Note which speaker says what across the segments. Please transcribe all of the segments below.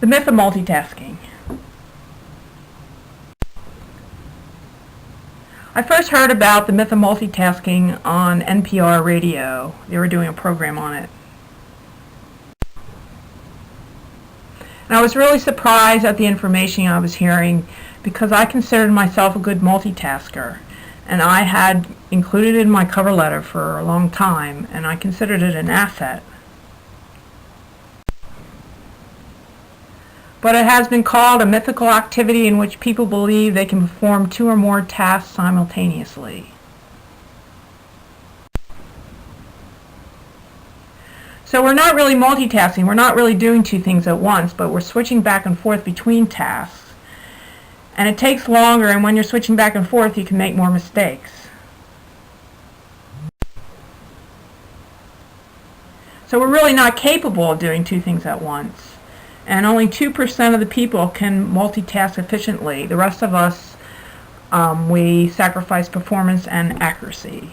Speaker 1: The myth of multitasking. I first heard about the myth of multitasking on NPR radio. They were doing a program on it. And I was really surprised at the information I was hearing because I considered myself a good multitasker. And I had included it in my cover letter for a long time, and I considered it an asset. But it has been called a mythical activity in which people believe they can perform 2 or more tasks simultaneously. So we're not really multitasking, we're not really doing 2 things at once, but we're switching back and forth between tasks. And it takes longer, and when you're switching back and forth, you can make more mistakes. So we're really not capable of doing 2 things at once. And only 2% of the people can multitask efficiently. The rest of us, we sacrifice performance and accuracy.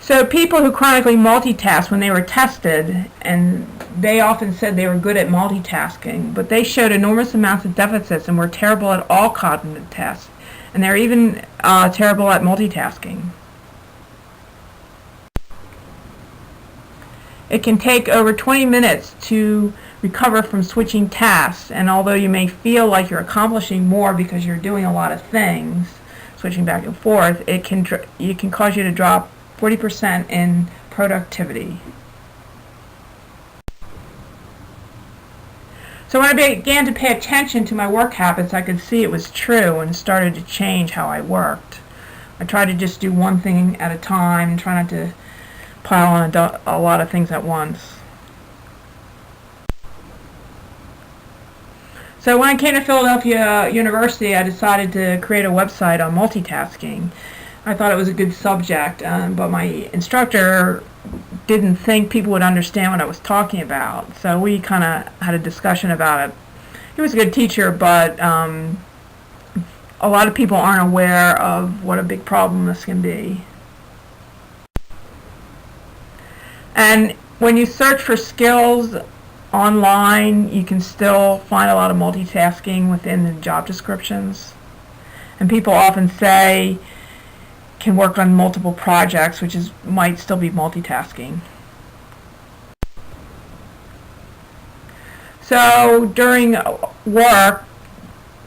Speaker 1: So people who chronically multitask, when they were tested, and they often said they were good at multitasking, but they showed enormous amounts of deficits and were terrible at all cognitive tests. And they're even terrible at multitasking. It can take over 20 minutes to recover from switching tasks, and although you may feel like you're accomplishing more because you're doing a lot of things, switching back and forth, it can cause you to drop 40% in productivity. So when I began to pay attention to my work habits, I could see it was true and started to change how I worked. I tried to just do one thing at a time and try not to pile on a lot of things at once. So when I came to Philadelphia University, I decided to create a website on multitasking. I thought it was a good subject, but my instructor didn't think people would understand what I was talking about. So we kind of had a discussion about it. He was a good teacher, but a lot of people aren't aware of what a big problem this can be. And when you search for skills online, you can still find a lot of multitasking within the job descriptions. And people often say can work on multiple projects, which might still be multitasking. So during work,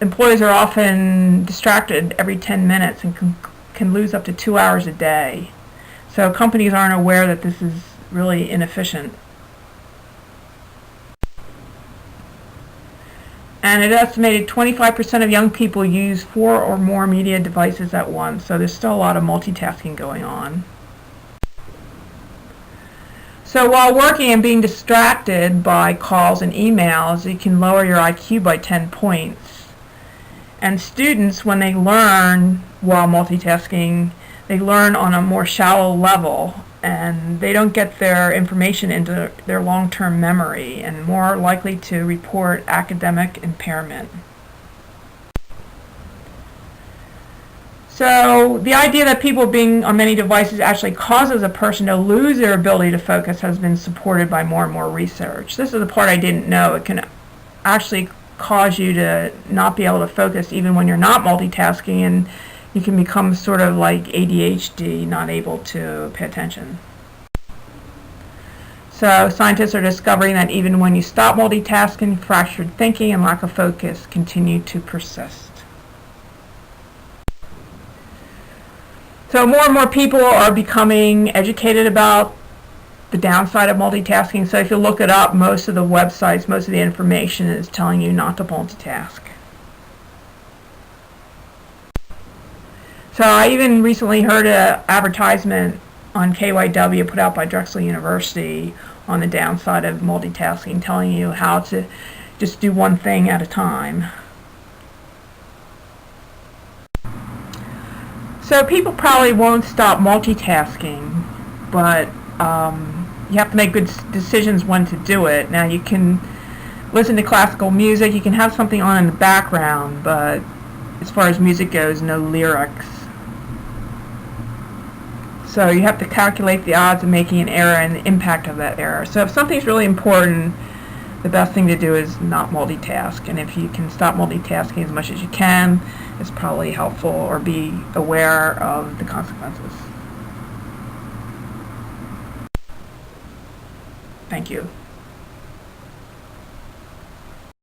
Speaker 1: employees are often distracted every 10 minutes and can lose up to 2 hours a day. So companies aren't aware that this is really inefficient. And it estimated 25% of young people use 4 or more media devices at once, so there's still a lot of multitasking going on. So while working and being distracted by calls and emails, it can lower your IQ by 10 points. And students, when they learn while multitasking, they learn on a more shallow level, and they don't get their information into their long-term memory and more likely to report academic impairment. So the idea that people being on many devices actually causes a person to lose their ability to focus has been supported by more and more research. This is the part I didn't know. It can actually cause you to not be able to focus even when you're not multitasking, and you can become sort of like ADHD, not able to pay attention. So scientists are discovering that even when you stop multitasking, fractured thinking and lack of focus continue to persist. So more and more people are becoming educated about the downside of multitasking. So if you look it up, most of the websites, most of the information is telling you not to multitask. So I even recently heard an advertisement on KYW put out by Drexel University on the downside of multitasking, telling you how to just do one thing at a time. So people probably won't stop multitasking, but you have to make good decisions when to do it. Now you can listen to classical music, you can have something on in the background, but as far as music goes, no lyrics. So you have to calculate the odds of making an error and the impact of that error. So if something's really important, the best thing to do is not multitask. And if you can stop multitasking as much as you can, it's probably helpful, or be aware of the consequences. Thank you.